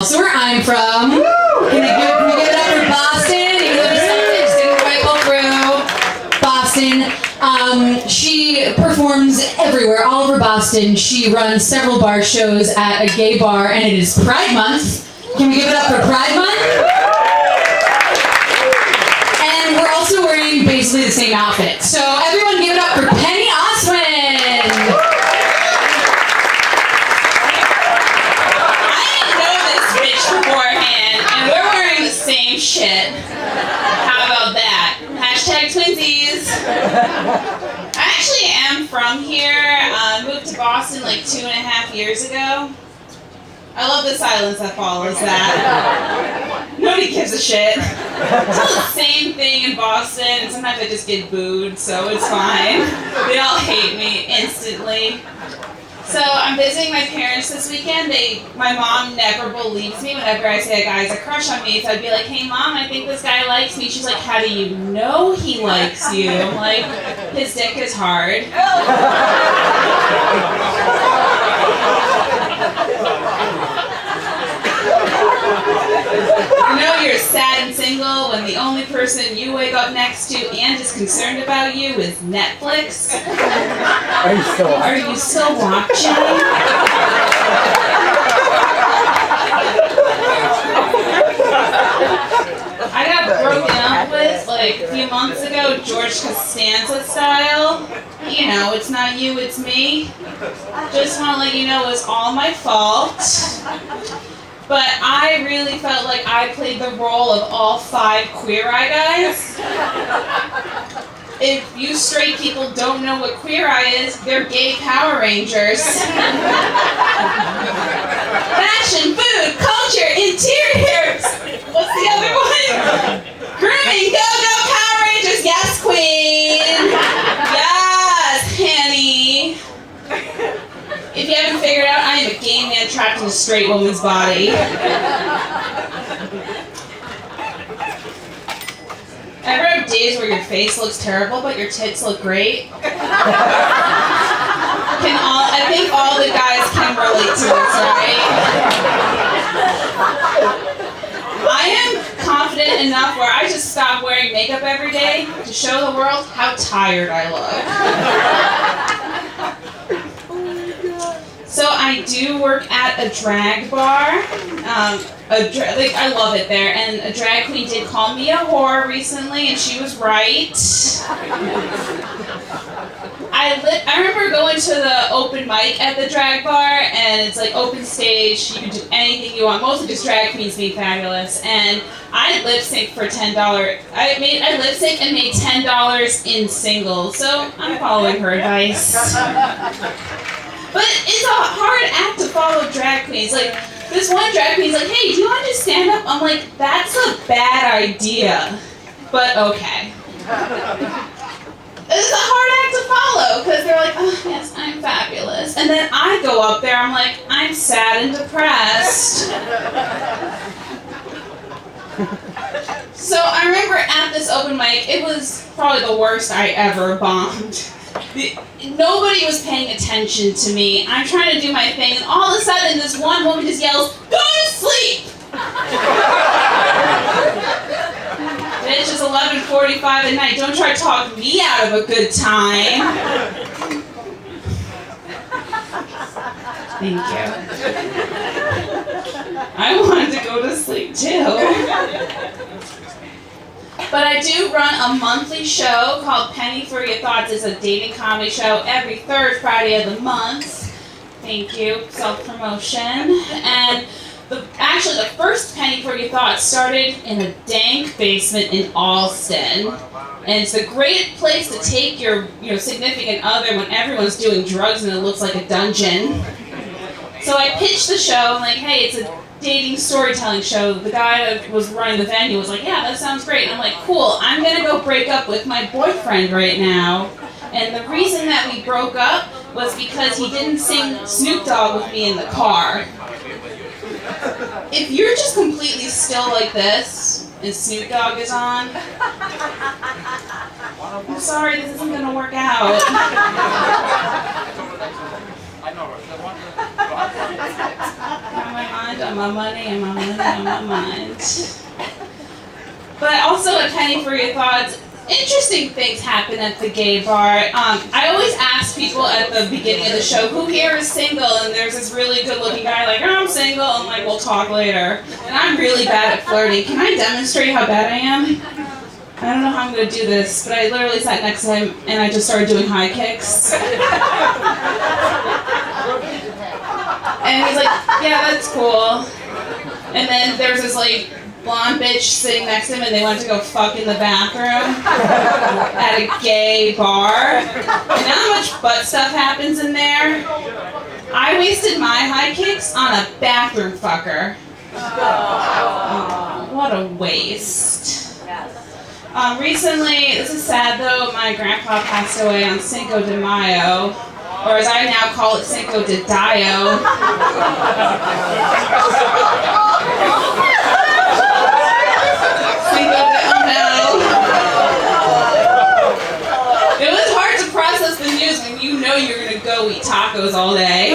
So where I'm from, can we give it up for Boston? Even though something just didn't quite go through. Boston. She performs everywhere, all over Boston. She runs several bar shows at a gay bar, and it is Pride Month. Can we give it up for Pride Month? And we're also wearing basically the same outfit. So everyone give it up for Penny Oswin. Beforehand, and we're wearing the same shit. How about that? Hashtag twinsies. I actually am from here. Moved to Boston like 2.5 years ago. I love the silence that follows that. Nobody gives a shit. It's all the same thing in Boston, and sometimes I just get booed, so it's fine. They all hate me instantly. So I'm visiting my parents this weekend. My mom never believes me whenever I say a guy has a crush on me. So I'd be like, hey mom, I think this guy likes me. She's like, how do you know he likes you? I'm like, his dick is hard. You know you're sad and single when the only person you wake up next to and is concerned about you is Netflix. Are you still watching? I got broken up with like a few months ago, George Costanza style. You know, it's not you, it's me. Just want to let you know it was all my fault. But I really felt like I played the role of all 5 Queer Eye guys. If you straight people don't know what Queer Eye is, they're gay Power Rangers. Fashion, food, culture, interiors. What's the other one? Grooming, go Power Rangers, yes queen. Yes, Henny. If you haven't figured out, I am a gay man trapped in a straight woman's body. Ever have days where your face looks terrible, but your tits look great? I think all the guys can relate to this, right? I am confident enough where I just stop wearing makeup every day to show the world how tired I look. So I do work at a drag bar. I love it there, and a drag queen did call me a whore recently, and she was right. I remember going to the open mic at the drag bar, and it's like open stage, you can do anything you want, mostly just drag queens being fabulous, and I lip sync for $10. I lip sync and made $10 in singles, so I'm following her advice. But it's a hard act to follow drag queens. Like, this one drag queen's like, hey, do you want to just stand up? I'm like, that's a bad idea. But okay. It's a hard act to follow, because they're like, oh, yes, I'm fabulous. And then I go up there, I'm like, I'm sad and depressed. So I remember at this open mic, it was probably the worst I ever bombed. Nobody was paying attention to me. I'm trying to do my thing, and all of a sudden this one woman just yells, go to sleep! Bitch, it's 11:45 at night. Don't try to talk me out of a good time. Thank you. I wanted to go to sleep too. But I do run a monthly show called Penny for Your Thoughts. It's a dating comedy show every third Friday of the month. Thank you, self-promotion. And actually the first Penny for Your Thoughts started in a dank basement in Allston. And it's a great place to take your significant other when everyone's doing drugs and it looks like a dungeon. So I pitched the show, I'm like, hey, it's a dating storytelling show. The guy that was running the venue was like, yeah, that sounds great. And I'm like, cool, I'm gonna go break up with my boyfriend right now. And the reason that we broke up was because he didn't sing Snoop Dogg with me in the car. If you're just completely still like this and Snoop Dogg is on, I'm sorry, this isn't gonna work out. On my mind, on my money, on my money, on my mind. But also a penny for your thoughts. Interesting things happen at the gay bar. I always ask people at the beginning of the show, who here is single? And there's this really good-looking guy like, oh, I'm single. I'm like, we'll talk later. And I'm really bad at flirting. Can I demonstrate how bad I am? I don't know how I'm going to do this, but I literally sat next to him and I just started doing high kicks. And he's like, yeah, that's cool. And then there's this like blonde bitch sitting next to him and they went to go fuck in the bathroom at a gay bar. And how much butt stuff happens in there? I wasted my high kicks on a bathroom fucker. Oh, what a waste. Recently, this is sad though, my grandpa passed away on Cinco de Mayo, or as I now call it, Cinco de Dio. Cinco de, oh no. It was hard to process the news when you know you're going to go eat tacos all day.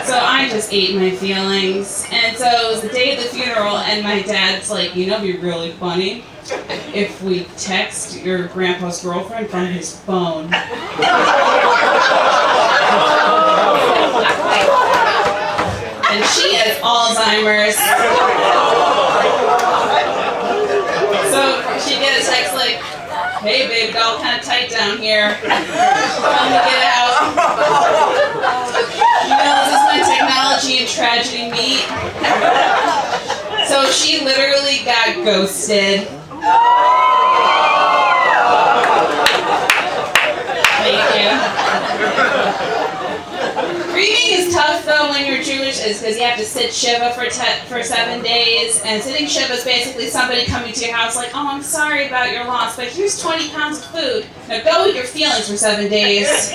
So I just ate my feelings. And so it was the day of the funeral, and my dad's like, you know, it'd be really funny if we text your grandpa's girlfriend from his phone. And she has Alzheimer's. So she gets a text like, hey baby doll, kind of tight down here. Let me get out. You know, this is my technology and tragedy meet. So she literally got ghosted. Thank you. Grieving is tough though when you're Jewish, is because you have to sit Shiva for 7 days, and sitting Shiva is basically somebody coming to your house like, oh, I'm sorry about your loss, but here's 20 pounds of food. Now go with your feelings for 7 days.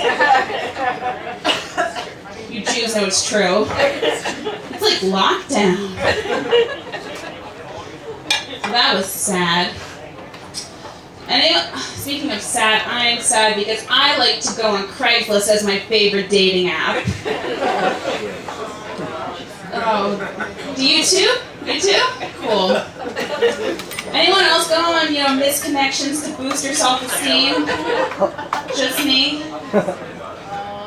You Jews know it's true. It's like lockdown. So that was sad. And speaking of sad, I'm sad because I like to go on Craigslist as my favorite dating app. Oh, do you too? You too? Cool. Anyone else go on, misconnections to boost your self-esteem? Just me?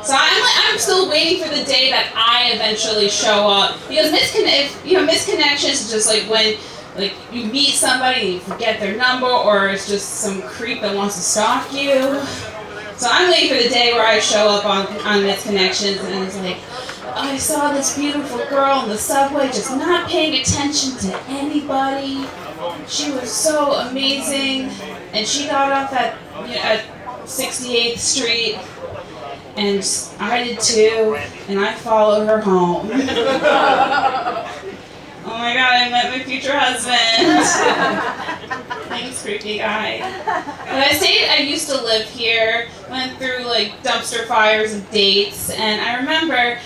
So I'm still waiting for the day that I eventually show up. Because misconnections is just like when you meet somebody and you forget their number, or it's just some creep that wants to stalk you. So I'm waiting for the day where I show up on misconnections and it's like, I saw this beautiful girl in the subway just not paying attention to anybody. She was so amazing, and she got off at 68th Street, and I did too, and I followed her home. Oh my god, I met my future husband. Thanks, creepy guy. But I used to live here, went through dumpster fires of dates, and I remember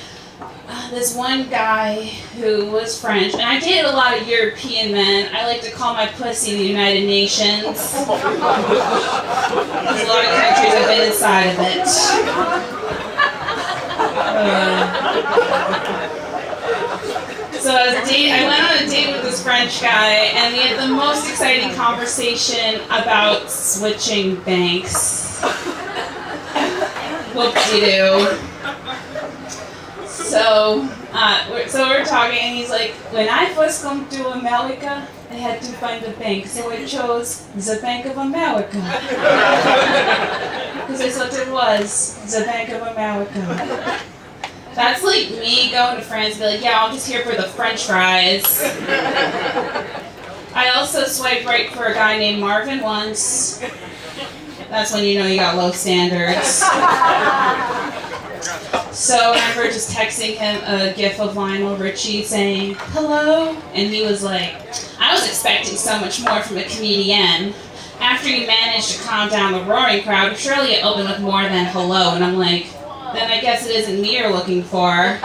this one guy who was French, and I dated a lot of European men. I like to call my pussy the United Nations. There's a lot of countries I've been inside of it. So I went on a date with this French guy, and we had the most exciting conversation about switching banks. Whoop-de-doo. So we're talking, and he's like, when I first come to America, I had to find a bank, so I chose the Bank of America. Because I thought it was the Bank of America. That's like me going to France and be like, yeah, I'm just here for the French fries. I also swiped right for a guy named Marvin once. That's when you know you got low standards. So I remember just texting him a gif of Lionel Richie saying, hello, and he was like, I was expecting so much more from a comedian. After you managed to calm down the roaring crowd, surely it opened with more than hello, and I'm like, then I guess it isn't me you're looking for. I'm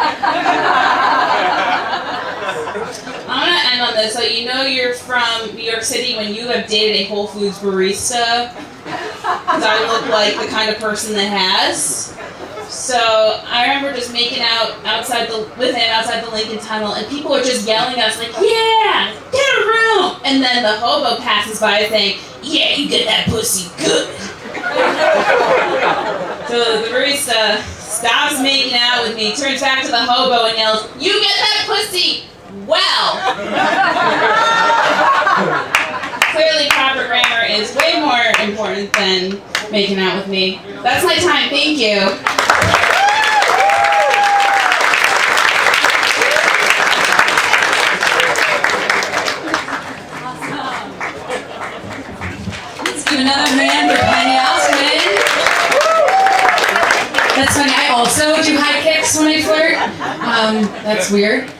going to end on this. So you know you're from New York City when you have dated a Whole Foods barista? Because I look like the kind of person that has. So I remember just making out with him outside the Lincoln Tunnel, and people were just yelling at us like, "Yeah, get a room!" And then the hobo passes by saying, "Yeah, you get that pussy good." So the barista stops making out with me, turns back to the hobo and yells, "You get that pussy well!" Clearly, proper grammar is way more important than making out with me. That's my time. Thank you. Let's give another hand for Penny Oswin. That's funny. I also do high kicks when I flirt. That's weird.